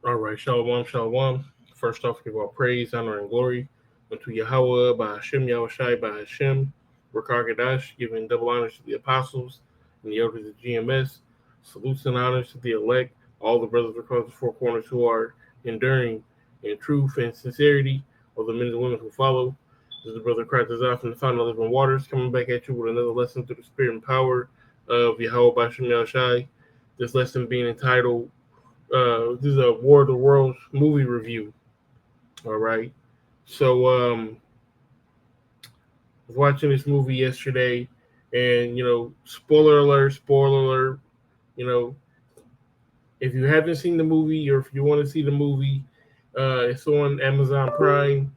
All right, shalom, shalom. First off, give all praise, honor, and glory unto Yahweh by Hashem, Yahushai by Hashem, Rakar giving double honors to the apostles and the elders of GMS. Salutes and honors to the elect, all the brothers across the four corners who are enduring in truth and sincerity, all the men and women who follow. This is the brother Christ is from the fountain of living waters, coming back at you with another lesson through the spirit and power of Yahweh by Hashem, Yahushai. This lesson being entitled this is a War of the Worlds movie review. All right. So I was watching this movie yesterday, and spoiler alert. You know, if you haven't seen the movie or if you want to see the movie, it's on Amazon Prime.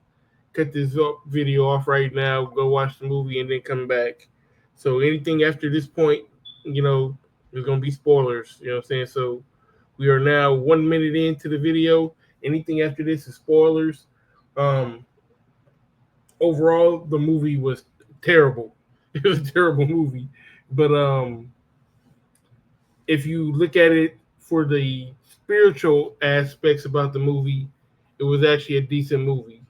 Cut this video off right now. Go watch the movie and then come back. So anything after this point, there's gonna be spoilers. You know what I'm saying? So we are now 1 minute into the video. Anything after this is spoilers. Overall, the movie was terrible. It was a terrible movie. But if you look at it for the spiritual aspects about the movie, it was actually a decent movie.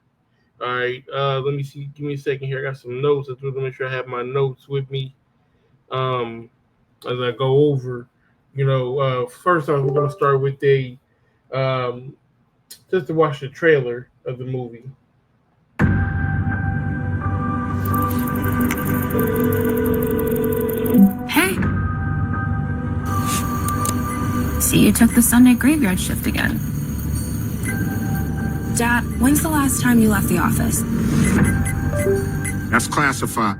All right. Let me see. Give me a second here. I got some notes. I want to make sure I have my notes with me as I go over. First off, we're going to start with just to watch the trailer of the movie. Hey. See, you took the Sunday graveyard shift again. Dad, when's the last time you left the office? That's classified.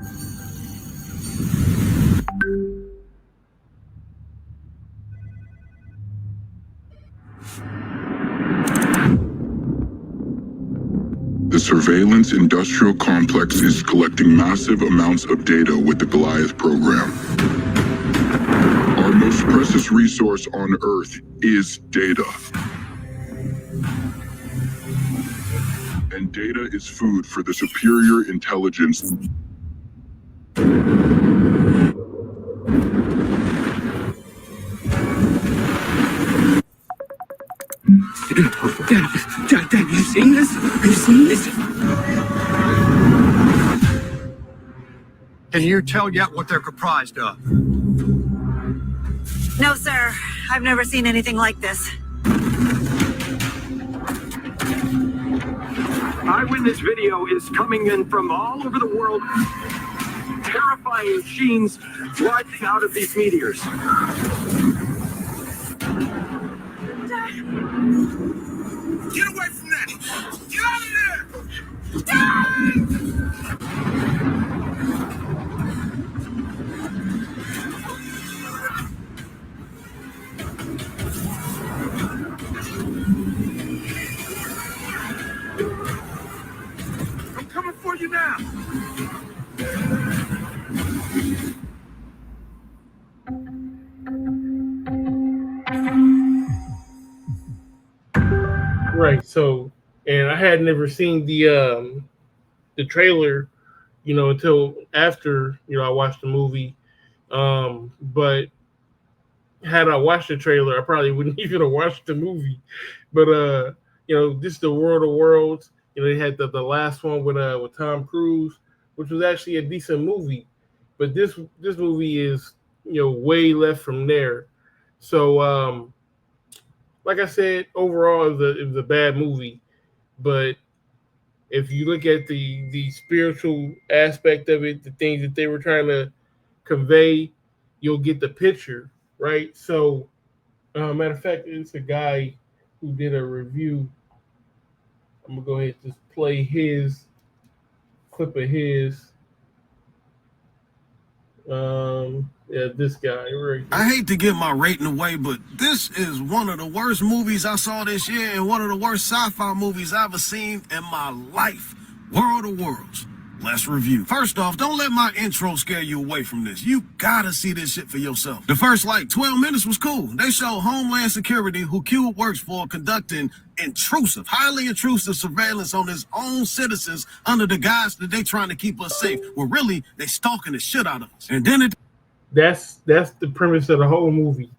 The surveillance industrial complex is collecting massive amounts of data with the Goliath program. Our most precious resource on Earth is data. And data is food for the superior intelligence. Dad, you seen this? Have you seen this? Can you tell yet what they're comprised of? No, sir. I've never seen anything like this. Eyewitness video is coming in from all over the world. Terrifying machines rising out of these meteors. Get away from that! Get out of there! I'm coming for you now! Right. So, and I had never seen the trailer, until after I watched the movie. But had I watched the trailer, I probably wouldn't even have watched the movie. But this is the World of Worlds. They had the last one with Tom Cruise, which was actually a decent movie. But this movie is way left from there. So like I said, overall it was a bad movie. But if you look at the spiritual aspect of it, the things that they were trying to convey, you'll get the picture, right? So, matter of fact, it's a guy who did a review. I'm gonna go ahead and just play his clip of his. This guy right here. I hate to give my rating away, but this is one of the worst movies I saw this year and one of the worst sci-fi movies I've ever seen in my life. World of Worlds. Let's review. First off, don't let my intro scare you away from this. You gotta see this shit for yourself. The first 12 minutes was cool. They show Homeland Security, who Q works for, conducting highly intrusive surveillance on his own citizens under the guise that they trying to keep us safe. Well, really, they stalking the shit out of us. And then that's the premise of the whole movie.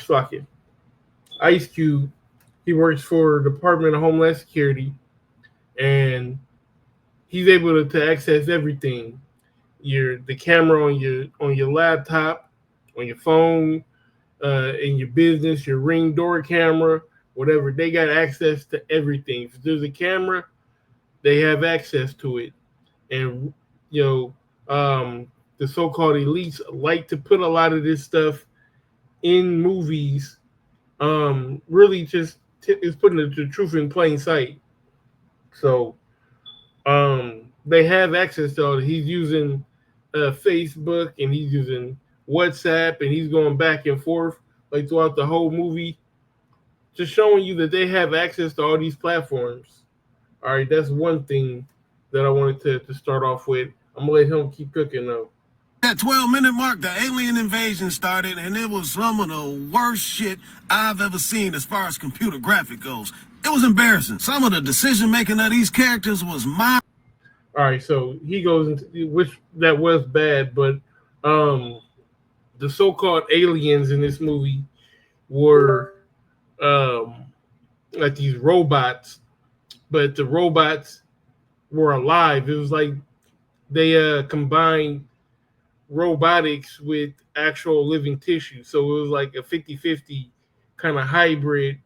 Fuck it. Ice Cube. He works for Department of Homeland Security, and he's able to access everything. The camera on your laptop, on your phone, in your business, your Ring door camera, whatever. They got access to everything. If there's a camera, they have access to it. And the so-called elites like to put a lot of this stuff in movies. Really just is putting the truth in plain sight. So they have access to all that. He's using Facebook, and he's using WhatsApp, and he's going back and forth like throughout the whole movie, just showing you that they have access to all these platforms. All right, that's one thing that I wanted to start off with. I'm gonna let him keep cooking though. That 12-minute mark, the alien invasion started, and it was some of the worst shit I've ever seen as far as computer graphic goes. It was embarrassing. Some of the decision making of these characters was All right, so he goes into which that was bad, but the so-called aliens in this movie were like these robots, but the robots were alive. It was like they combined robotics with actual living tissue. So it was like a 50-50 kind of hybrid,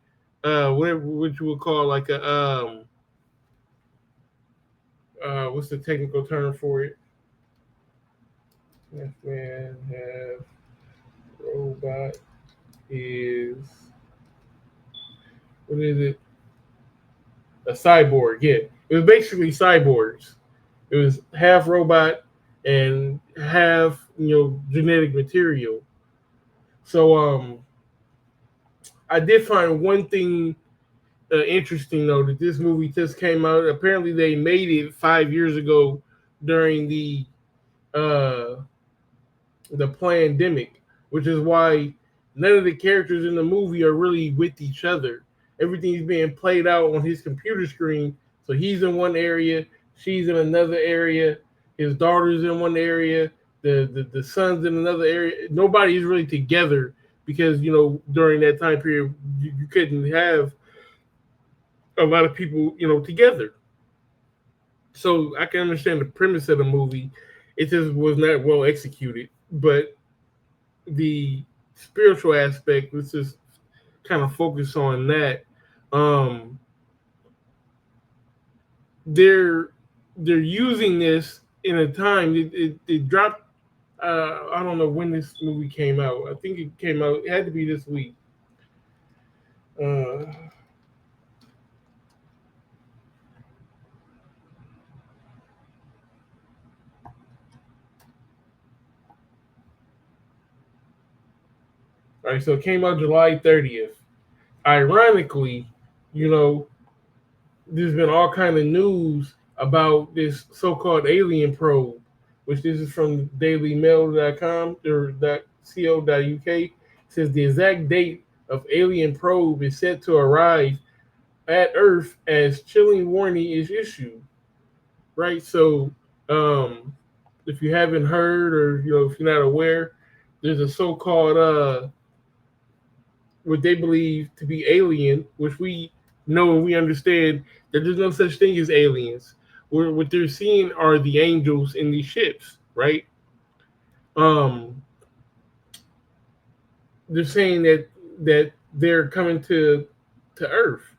whatever what you would call like a what's the technical term for it? If man have robot is what is it? A cyborg, yeah. It was basically cyborgs. It was half robot and half, genetic material. So I did find one thing interesting though, that this movie just came out. Apparently they made it 5 years ago during the pandemic, which is why none of the characters in the movie are really with each other. Everything's being played out on his computer screen. So he's in one area, she's in another area, his daughter's in one area, the son's in another area. Nobody's really together because, during that time period, you couldn't have a lot of people, together. So I can understand the premise of the movie. It just was not well executed. But the spiritual aspect, let's just kind of focus on that. They're using this in a time it dropped. I don't know when this movie came out. I think it came out. It had to be this week. All right, so it came out July 30th. Ironically, there's been all kind of news about this so-called alien probe, which this is from dailymail.com or .co.uk. It says the exact date of alien probe is set to arrive at Earth as chilling warning is issued. Right, so if you haven't heard or if you're not aware, there's a so-called what they believe to be alien, which we know and we understand that there's no such thing as aliens. What they're seeing are the angels in these ships, right? They're saying that they're coming to Earth.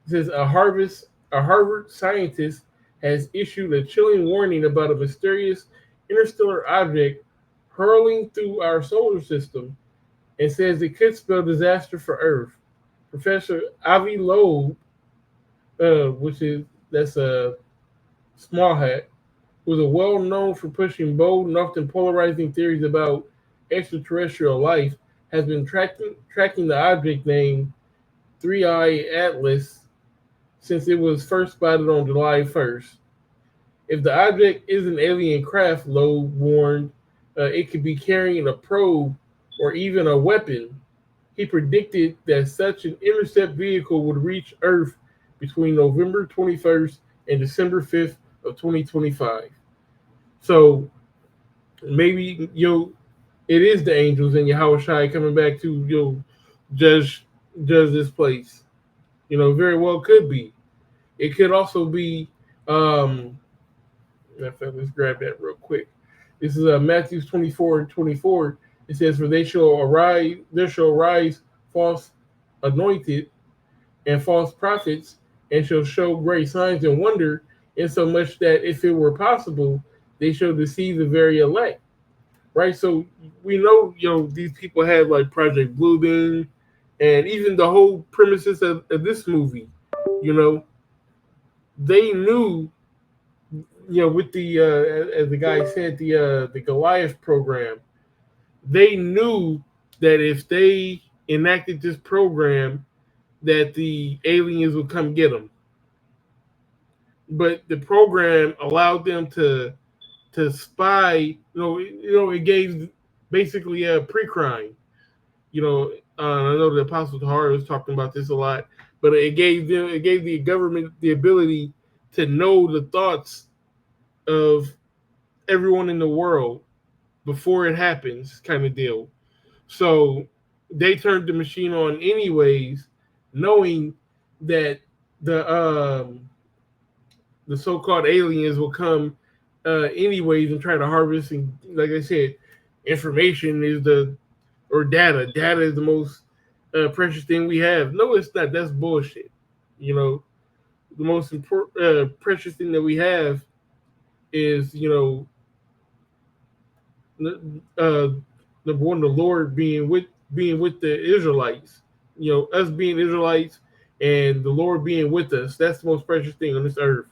It says a Harvard scientist has issued a chilling warning about a mysterious interstellar object hurling through our solar system, and says it could spell disaster for Earth. Professor Avi Loeb, that's a small hat, who's a well-known for pushing bold and often polarizing theories about extraterrestrial life, has been tracking the object named 3I Atlas since it was first spotted on July 1st. If the object is an alien craft, Loeb warned, it could be carrying a probe or even a weapon. He predicted that such an intercept vehicle would reach Earth between November 21st and December 5th of 2025. So maybe it is the angels and Yahweh Shai coming back to judge does this place. Very well could be. It could also be. Let's grab that real quick. This is Matthew 24:24. It says, "For there shall arise false anointed and false prophets, and shall show great signs and wonder, insomuch that if it were possible, they shall deceive the very elect." Right? So we know, these people had like Project Bluebeam, and even the whole premises of this movie, they knew, with the as the guy said, the Goliath program, they knew that if they enacted this program, that the aliens would come get them. But the program allowed them to spy. It gave basically a pre-crime. I know the Apostle Tahar was talking about this a lot, but it gave the government the ability to know the thoughts of everyone in the world before it happens, kind of deal. So they turned the machine on anyways, knowing that the so-called aliens will come anyways and try to harvest. And like I said, information is data. Data is the most precious thing we have. No, it's not. That's bullshit. The most precious thing that we have is, number one, the Lord being with the Israelites. Us being Israelites and the Lord being with us. That's the most precious thing on this earth.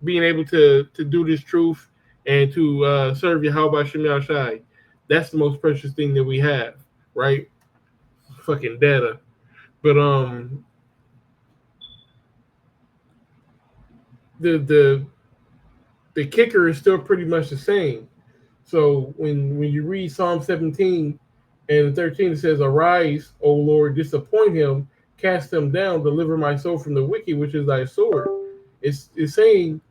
Being able to do this truth and to serve Yahweh Shem Yahshai. That's the most precious thing that we have, right? Fucking data. But the kicker is still pretty much the same. So when you read Psalm 17 and 13, it says, "Arise, O Lord, disappoint him, cast him down, deliver my soul from the wicked, which is thy sword." It's saying,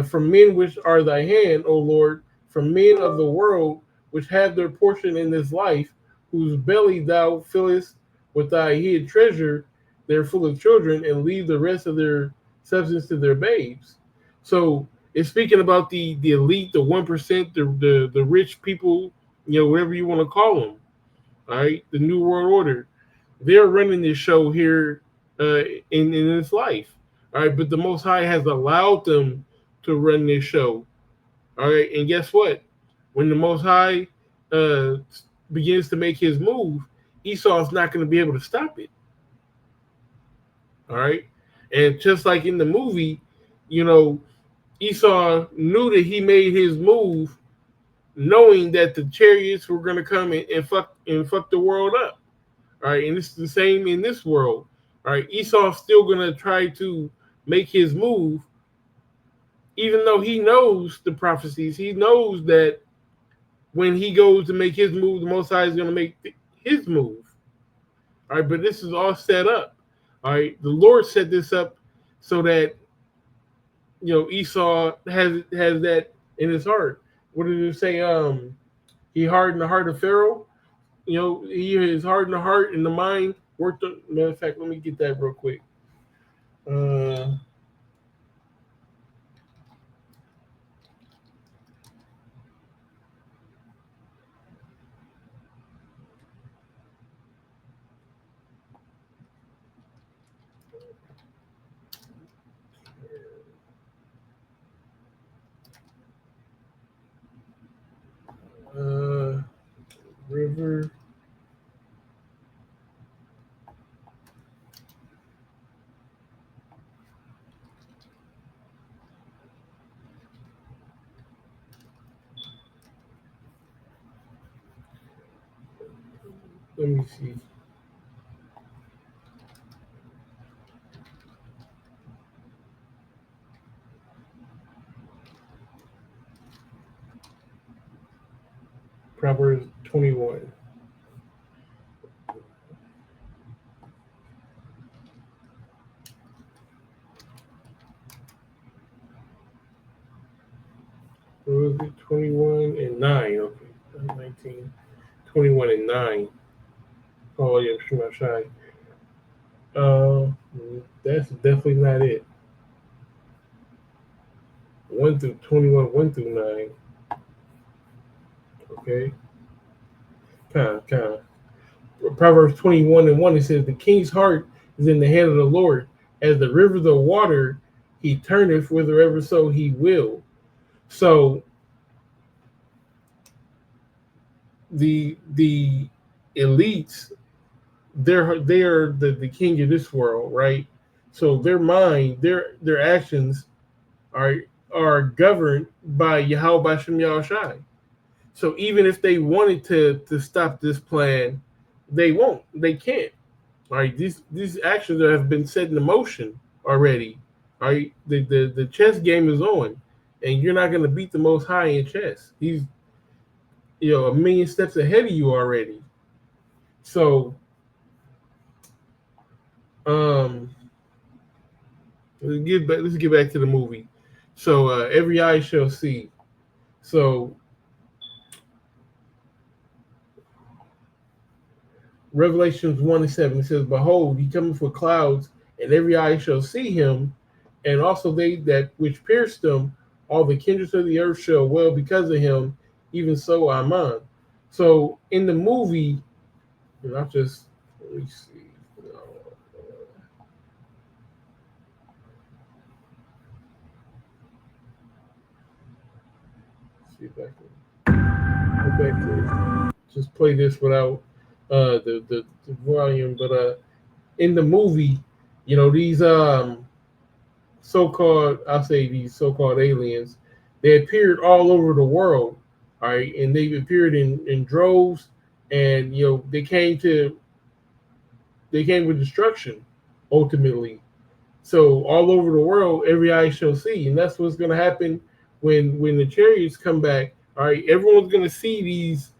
from men which are thy hand, O Lord, from men of the world which have their portion in this life, whose belly thou fillest with thy hid treasure, they're full of children, and leave the rest of their substance to their babes. So it's speaking about the elite, the 1%, the rich people, whatever you want to call them. All right, the New World Order. They're running this show here in this life. All right, but the Most High has allowed them to run this show. All right, and guess what? When the Most High begins to make his move, Esau's not going to be able to stop it. All right, and just like in the movie, Esau knew that he made his move, knowing that the chariots were going to come and fuck the world up. All right, and it's the same in this world. All right, Esau's still going to try to make his move, even though he knows the prophecies. He knows that when he goes to make his move, the Most High is going to make his move. All right, but this is all set up. All right, the Lord set this up so that Esau has that in his heart. What did it say? He hardened the heart of Pharaoh. He is hardened the heart and the mind. Matter of fact, let me get that real quick. River. Let me see. Proverbs 21. What was it? 21 and 9. Okay. 19. 21 and 9. Oh yeah, shoot my shine. Uh, that's definitely not it. 1 through 21, 1 through 9. Okay, kind of. Proverbs 21 and 1, it says, "The king's heart is in the hand of the Lord. As the rivers of water, he turneth whithersoever so he will." So the elites, they are the king of this world, right? So their mind, their actions are governed by Yahweh Bashem Yahushai. So even if they wanted to stop this plan, they won't. They can't. All right, these actions that have been set in motion already. All right, the chess game is on, and you're not going to beat the Most High in chess. He's a million steps ahead of you already. So let's get back to the movie. So every eye shall see. So Revelations 1 and 7, it says, "Behold, he cometh with clouds, and every eye shall see him, and also they that which pierced him, all the kindreds of the earth shall wail because of him, even so Amen." So in the movie, and I'll just let me see. See if I can go back to just play this without the volume. But in the movie, these so-called, I'll say these so-called aliens, they appeared all over the world, all right, and they appeared in droves, and they came with destruction, ultimately. So all over the world, every eye shall see, and that's what's going to happen when the chariots come back. All right, everyone's going to see these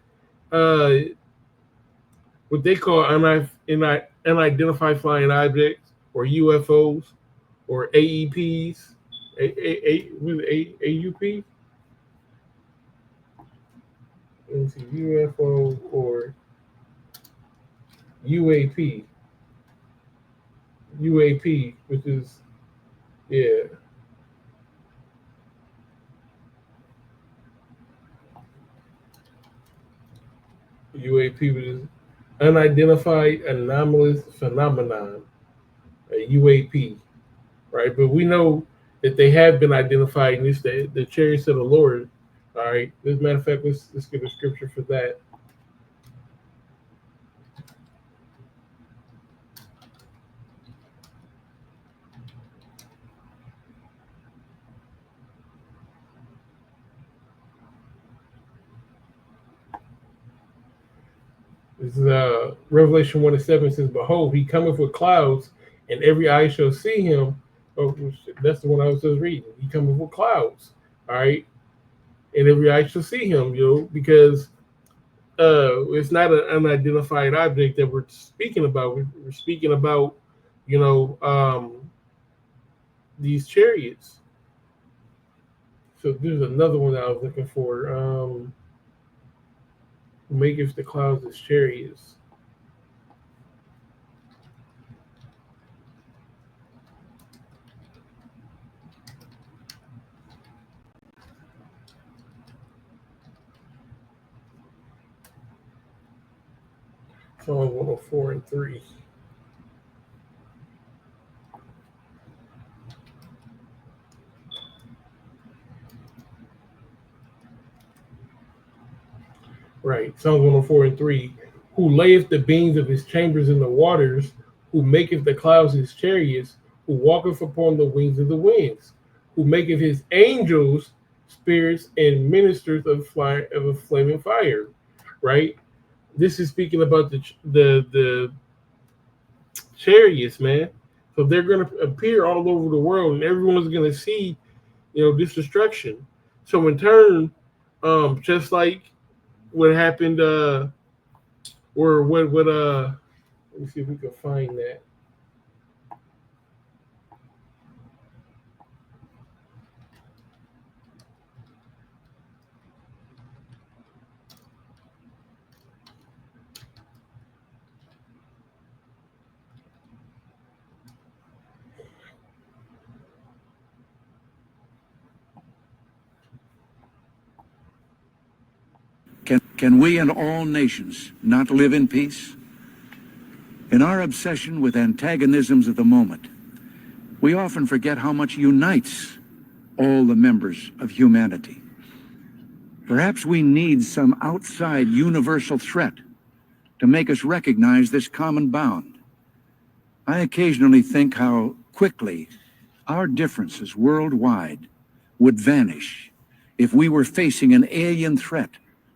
what they call unidentified flying objects, or UFOs, or AEPs, AUP. Let me see, UFO or UAP, which is UAP, which is unidentified anomalous phenomenon, a UAP, right? But we know that they have been identified, and it's the chariots of the Lord. All right. As a matter of fact, let's get a scripture for that. This is Revelation 1 and 7 says, "Behold, he cometh with clouds, and every eye shall see him." Oh, that's the one I was just reading. He cometh with clouds, all right, and every eye shall see him, because it's not an unidentified object that we're speaking about. We're speaking about, these chariots. So there's another one that I was looking for. Who maketh the clouds his chariots. Psalm 104 and 3. Right. Psalm 104 and 3. "Who layeth the beams of his chambers in the waters, who maketh the clouds his chariots, who walketh upon the wings of the winds, who maketh his angels spirits and ministers of a flaming fire." Right. This is speaking about the chariots, man. So they're going to appear all over the world, and everyone's going to see, this destruction. So in turn, just like what happened, or what let me see if we can find that. can we and all nations not live in peace? In our obsession with antagonisms of the moment, we often forget how much unites all the members of humanity. Perhaps we need some outside universal threat to make us recognize this common bound. I occasionally think how quickly our differences worldwide would vanish if we were facing an alien threat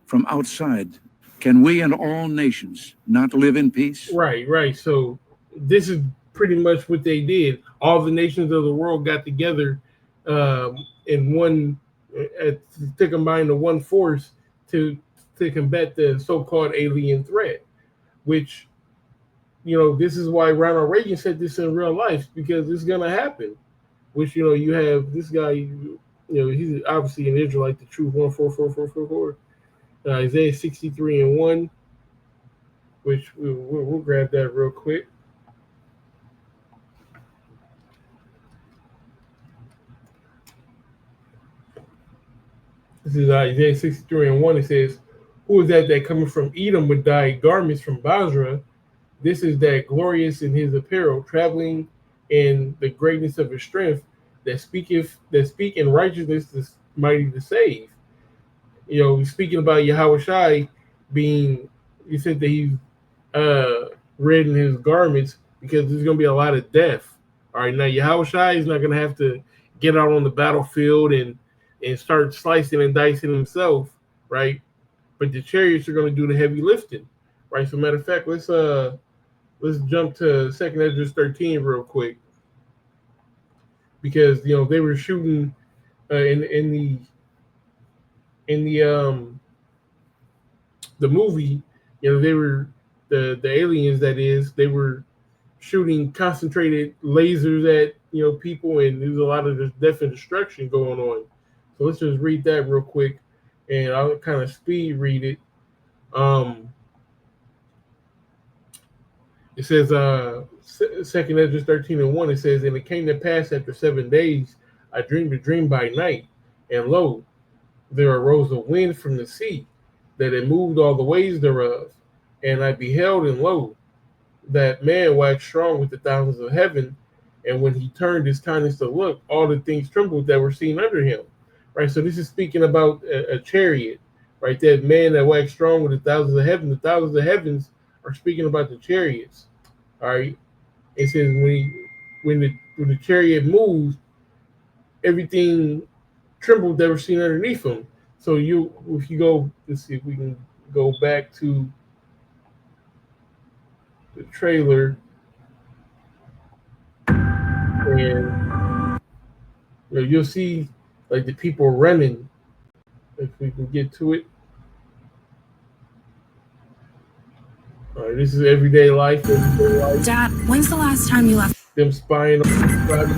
from outside. Can we and all nations not live in peace? Right. So this is pretty much what they did. All the nations of the world got together in one to combine the one force to combat the so-called alien threat, which, you know, this is why Ronald Reagan said this in real life, because it's going to happen. Which, you know, you have this guy, you know, he's obviously an Israelite, the truth 144444. Isaiah 63:1, which we'll grab that real quick. This is Isaiah 63:1. It says, "Who is that coming from Edom with dyed garments from Basra? This is that glorious in his apparel, traveling in the greatness of his strength, that speak in righteousness, is mighty to save." You know, speaking about Yahweh Shai being, he said that he's red in his garments because there's going to be a lot of death. All right, now Yahweh Shai is not going to have to get out on the battlefield and start slicing and dicing himself, right? But the chariots are going to do the heavy lifting, right? So, matter of fact, let's jump to 2nd Esdras 13 real quick, because, you know, they were shooting in the movie, you know, they were the aliens, that is, they were shooting concentrated lasers at, you know, people, and there's a lot of death and destruction going on. So let's just read that real quick, and I'll kind of speed read it. It says, 2nd Esdras 13:1, it says, "And it came to pass after 7 days, I dreamed a dream by night, and lo, there arose a wind from the sea, that it moved all the ways thereof. And I beheld, and lo, that man waxed strong with the thousands of heaven. And when he turned his countenance to look, all the things trembled that were seen under him." Right. So this is speaking about a chariot, right? That man that waxed strong with the thousands of heaven. The thousands of heavens are speaking about the chariots. All right. It says when the chariot moved, everything trembled that were seen underneath him. So if you go, let's see if we can go back to the trailer, and you know, you'll see like the people running. If we can get to it. All right, this is everyday life. Dad, when's the last time you left? Them spying on everybody.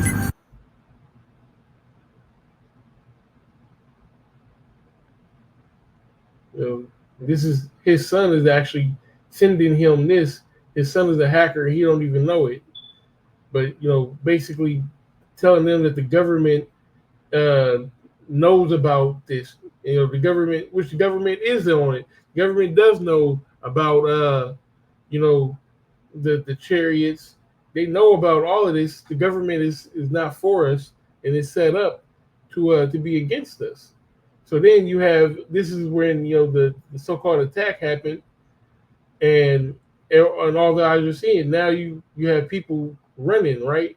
You know, this is his son is actually sending him this. His son is a hacker, and he don't even know it. But, you know, basically telling them that the government knows about this. You know, the government, which the government is on it. The government does know about, you know, the chariots. They know about all of this. The government is not for us, and it's set up to be against us. So then you have, this is when, you know, the so-called attack happened, and all the eyes are seeing. Now you have people running, right?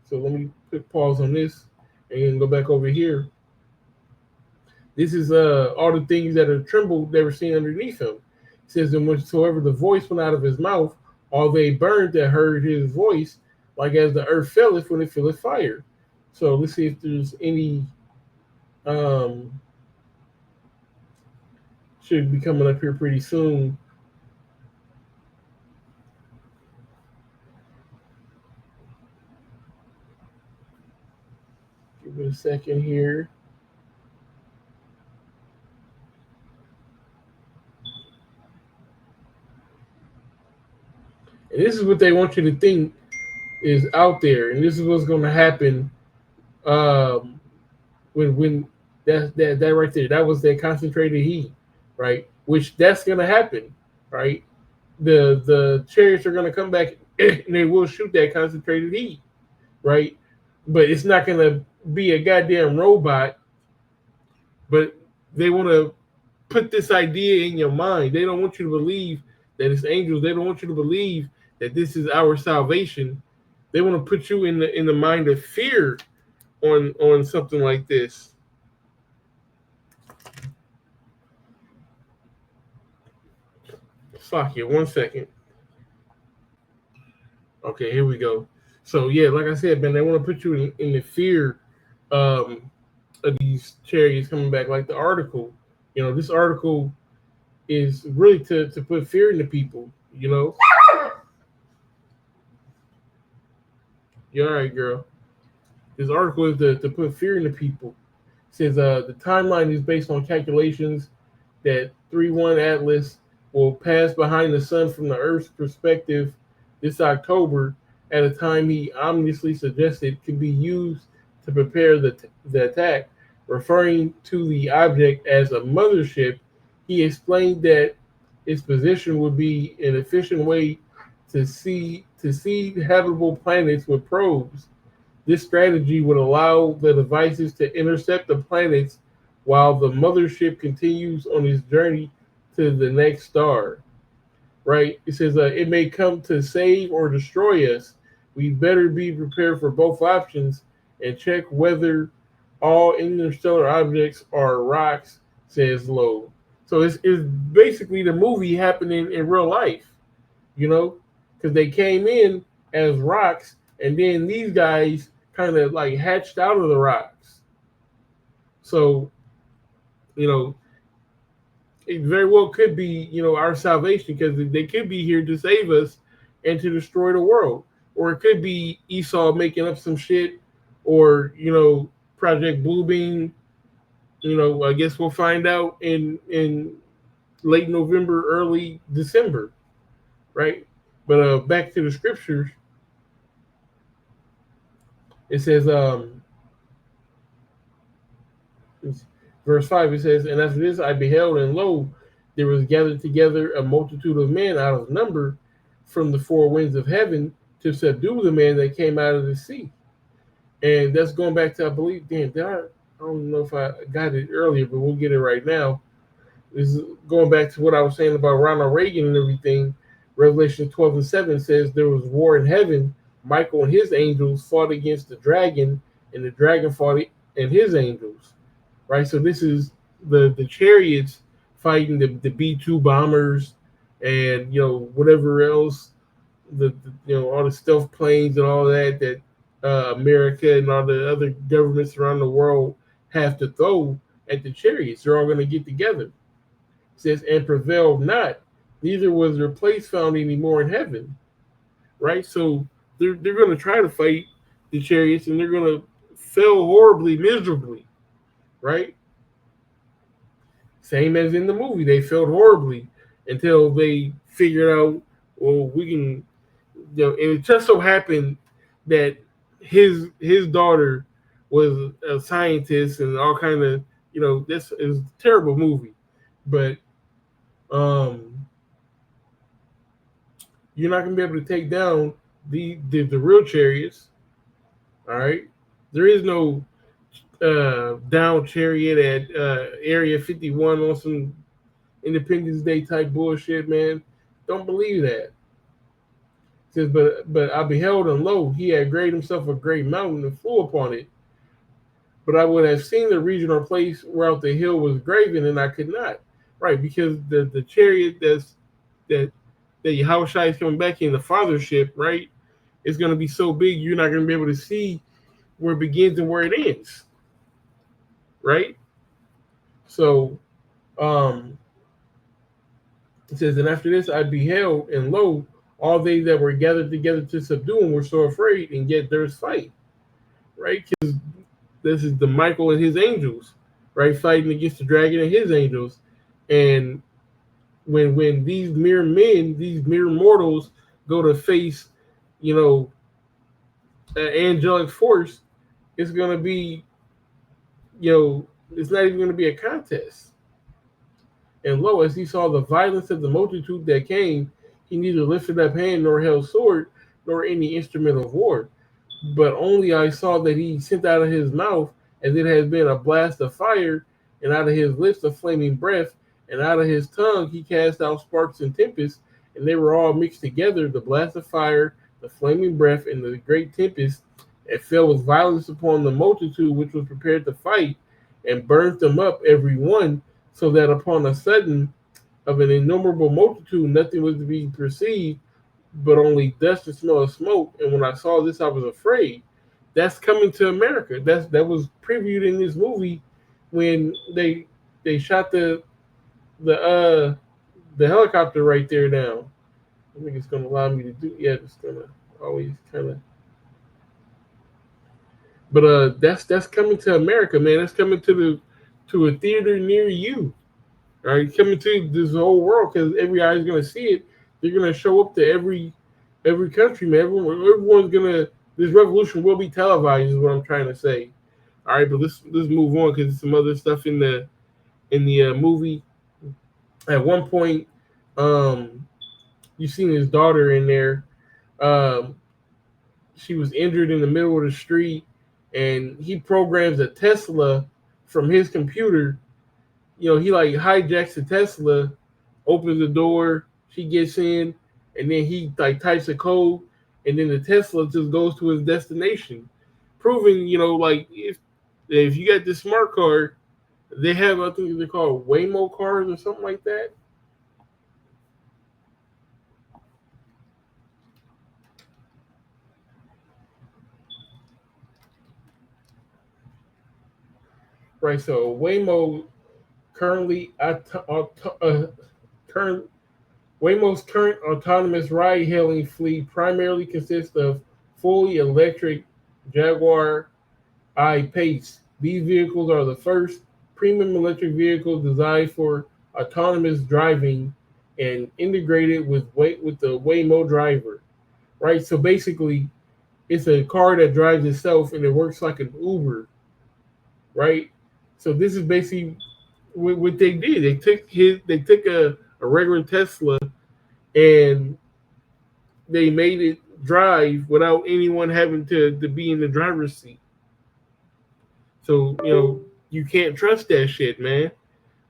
So let me put pause on this and go back over here. This is all the things that are trembled that were seen underneath him. It says, "And whatsoever the voice went out of his mouth, all they burned that heard his voice, like as the earth filleth when it filleth fire." So let's see if there's any should be coming up here pretty soon. Give it a second here. And this is what they want you to think is out there, and this is what's going to happen when that right there, that was that concentrated heat, right? which that's going to happen, right? The chariots are going to come back and they will shoot that concentrated heat, right? But it's not going to be a goddamn robot. But they want to put this idea in your mind. They don't want you to believe that it's angels. They don't want you to believe that this is our salvation. They want to put you in the mind of fear on something like this. Fuck you. 1 second. Okay, here we go. So yeah, like I said, man, they want to put you in the fear of these chariots coming back. Like the article, this article is really to put fear into people. You all right, girl? This article is to put fear into people. It says the timeline is based on calculations that 3-1 Atlas will pass behind the sun from the Earth's perspective this October at a time he ominously suggested could be used to prepare the attack. Referring to the object as a mothership, he explained that its position would be an efficient way to seed habitable planets with probes. This strategy would allow the devices to intercept the planets while the mothership continues on its journey to the next star. Right? It says it may come to save or destroy us. We better be prepared for both options and check whether all interstellar objects are rocks, says Lowe. So it's basically the movie happening in real life, because they came in as rocks and then these guys kind of like hatched out of the rocks. So, it very well could be, our salvation, because they could be here to save us and to destroy the world. Or it could be Esau making up some shit, or, Project Bluebeam. I guess we'll find out in late November, early December, right? But back to the scriptures. It says, verse 5, it says, and after this I beheld, and lo, there was gathered together a multitude of men out of number from the four winds of heaven to subdue the man that came out of the sea. And that's going back to, I believe, I don't know if I got it earlier, but we'll get it right now. This is going back to what I was saying about Ronald Reagan and everything. Revelation 12:7 says there was war in heaven. Michael and his angels fought against the dragon, and the dragon fought and his angels. Right? So this is the chariots fighting the B-2 bombers and, whatever else, all the stealth planes and all that America and all the other governments around the world have to throw at the chariots. They're all going to get together. It says, and prevailed not, neither was their place found anymore in heaven. Right? So they're going to try to fight the chariots, and they're going to fail horribly, miserably. Right? Same as in the movie. They failed horribly until they figured out, well, we can, and it just so happened that his daughter was a scientist and all kind of, this is a terrible movie, but you're not gonna be able to take down the real chariots. All right, there is no down chariot at Area 51 on some Independence Day type bullshit, man. Don't believe that. It says, but I beheld, and lo, he had great himself a great mountain and flew upon it. But I would have seen the region or place whereout the hill was graven, and I could not. Right, because the chariot that Yahushua is coming back in, the fathership, right, is going to be so big you're not going to be able to see where it begins and where it ends. Right? So, it says, and after this I beheld, and lo, all they that were gathered together to subdue him were so afraid, and yet there's fight. Right? Because this is the Michael and his angels, right, fighting against the dragon and his angels. And when these mere men, these mere mortals go to face, an angelic force, it's going to be, it's not even going to be a contest. And lo, as he saw the violence of the multitude that came, he neither lifted up hand nor held sword, nor any instrument of war. But only I saw that he sent out of his mouth, as it had been a blast of fire, and out of his lips a flaming breath, and out of his tongue he cast out sparks and tempests, and they were all mixed together, the blast of fire, the flaming breath, and the great tempest. It fell with violence upon the multitude which was prepared to fight, and burned them up every one, so that upon a sudden of an innumerable multitude nothing was to be perceived, but only dust and smell of smoke. And when I saw this, I was afraid. That's coming to America. That was previewed in this movie when they shot the helicopter right there down. I think it's gonna allow me to do. Yeah, it's gonna always kind of. But that's coming to America, man. That's coming to a theater near you. All right, coming to this whole world, because every eye is gonna see it. They're gonna show up to every country, man. Everyone's gonna. This revolution will be televised, is what I'm trying to say. All right, but let's move on, because there's some other stuff in the movie. At one point, you seen his daughter in there. She was injured in the middle of the street, and he programs a Tesla from his computer. You know, he like hijacks the Tesla, opens the door, she gets in, and then he like types a code, and then the Tesla just goes to his destination, proving, you know, like if you got this smart card, they have, I think they're called Waymo cars or something like that. Right, so Waymo Waymo's current autonomous ride-hailing fleet primarily consists of fully electric Jaguar I-Pace. These vehicles are the first premium electric vehicles designed for autonomous driving and integrated with the Waymo driver. Right, so basically, it's a car that drives itself and it works like an Uber. Right. So this is basically what they did. They took a regular Tesla and they made it drive without anyone having to be in the driver's seat. So, you know, you can't trust that shit, man.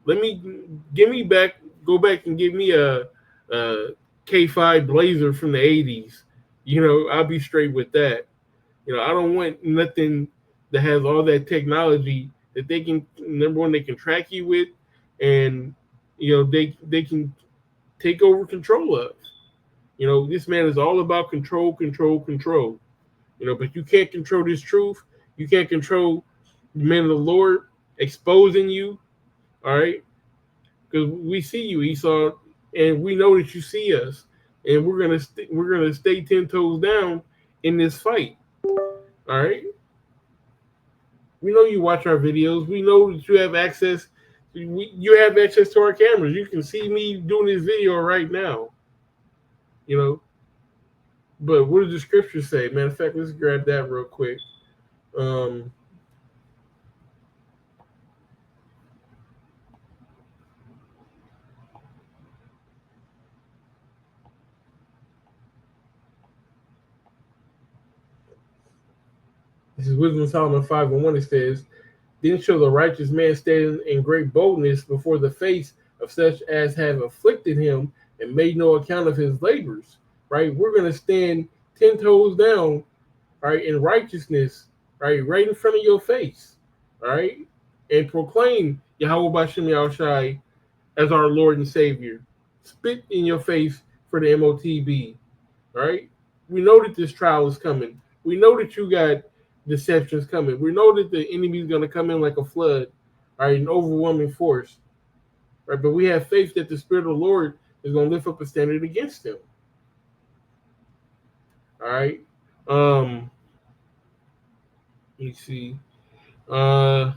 Go back and give me a K5 Blazer from the 80s. You know, I'll be straight with that. You know, I don't want nothing that has all that technology that they can, number one, they can track you with, and, you know, they can take over control of. You know, this man is all about control. You know, but you can't control this truth. You can't control the man of the Lord exposing you. All right, because we see you, Esau, and we know that you see us, and we're gonna stay 10 toes down in this fight. All right. We know you watch our videos. We know that you have access. You have access to our cameras. You can see me doing this video right now. You know. But what does the scripture say? Matter of fact, let's grab that real quick. This is Wisdom of Solomon 5:1. It says, "Then shall the righteous man stand in great boldness before the face of such as have afflicted him and made no account of his labors." Right? We're going to stand 10 toes down, right, in righteousness, right in front of your face, all right, and proclaim Yahweh B'Shem Yahushai as our Lord and Savior. Spit in your face for the MOTB, all right? We know that this trial is coming. We know that you got deceptions coming. We know that the enemy is going to come in like a flood, all right, an overwhelming force, right? But we have faith that the Spirit of the Lord is going to lift up a standard against them. All right. Let me see. That's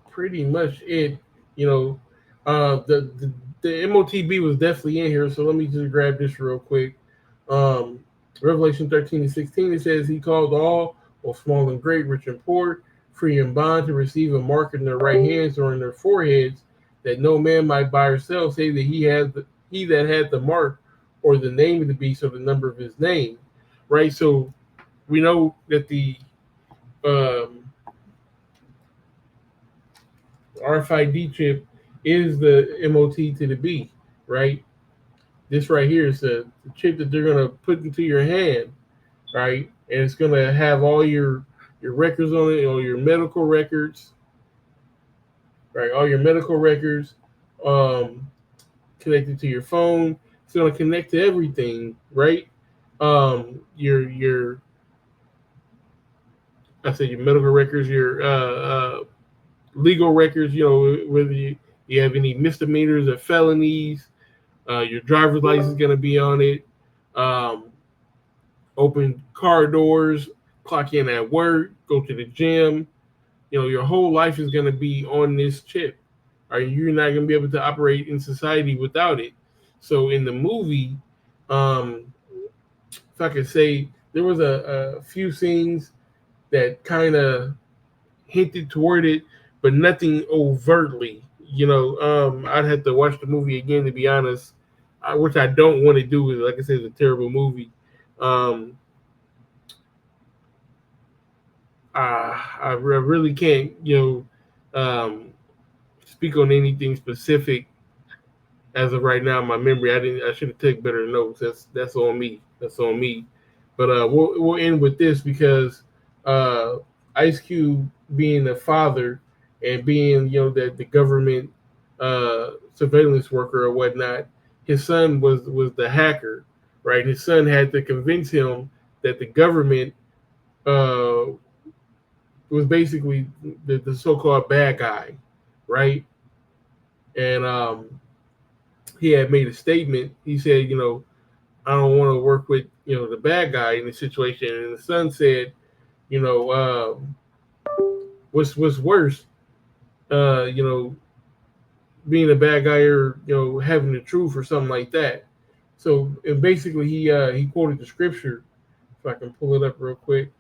pretty much it. You know, the MOTB was definitely in here, so let me just grab this real quick. Revelation 13:16, it says, "He called all, both small and great, rich and poor, free and bond to receive a mark in their right hands or in their foreheads, that no man might buy or sell, say that he that had the mark or the name of the beast or the number of his name. Right? So we know that the RFID chip is the MOT to the B, right? This right here is the chip that they're going to put into your hand, right? And it's going to have all your records on it, all your medical records, right? All your medical records connected to your phone. It's going to connect to everything, right? Your medical records, your legal records, whether you have any misdemeanors or felonies, your driver's license is going to be on it. Open car doors, clock in at work, go to the gym. Your whole life is going to be on this chip. You're not going to be able to operate in society without it. So in the movie, if I could say, there was a few scenes that kind of hinted toward it, but nothing overtly. I'd have to watch the movie again, to be honest, which I don't want to do. Like I said, it's a terrible movie. I really can't, speak on anything specific as of right now in my memory. I should have taken better notes. That's on me. But we'll end with this, because Ice Cube, being a father and being that the government surveillance worker or whatnot, his son was the hacker, right? His son had to convince him that the government was basically the so-called bad guy, right? And he had made a statement. He said, I don't want to work with the bad guy in this situation. And the son said, what's worse, being a bad guy or having the truth or something like that. So, and basically he quoted the scripture, if I can pull it up real quick.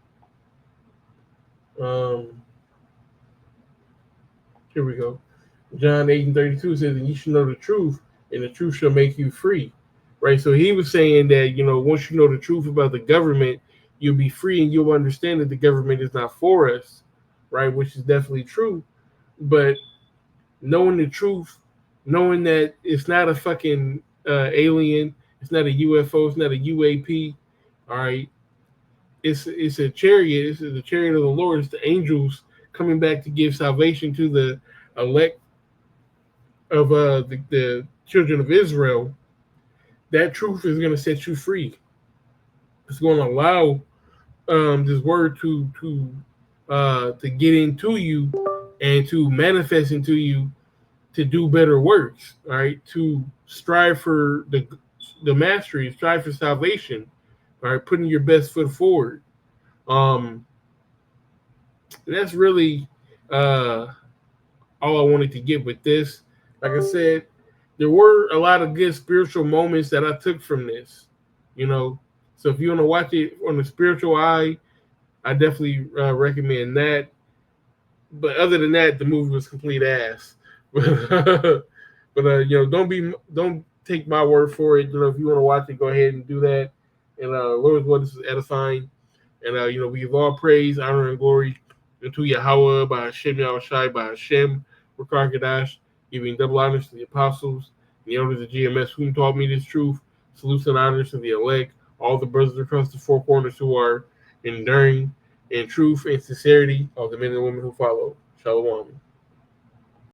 Here we go. John 8:32 says, and you should know the truth, and the truth shall make you free. Right? So he was saying that, once you know the truth about the government, you'll be free and you'll understand that the government is not for us, right? Which is definitely true. But knowing the truth, knowing that it's not a fucking alien, it's not a UFO, it's not a UAP, all right? It's a chariot. It's the chariot of the Lord. It's the angels coming back to give salvation to the elect of the children of Israel. That truth is going to set you free. It's going to allow this word to get into you and to manifest into you, to do better works. All right, to strive for the mastery, strive for salvation. All right, putting your best foot forward. That's really all I wanted to get with this. Like I said, there were a lot of good spiritual moments that I took from this, So if you want to watch it on the spiritual eye, I definitely recommend that. But other than that, the movie was complete ass. But don't take my word for it. If you want to watch it, go ahead and do that. And Lord's word is edifying. And we give all praise, honor, and glory unto Yahweh, by Hashem Yahushai, by Hashem Rakar, giving double honors to the apostles, the elders of GMS, whom taught me this truth. Salutes and honors to the elect, all the brothers across the four corners who are enduring in truth and sincerity, all the men and women who follow. Shalom.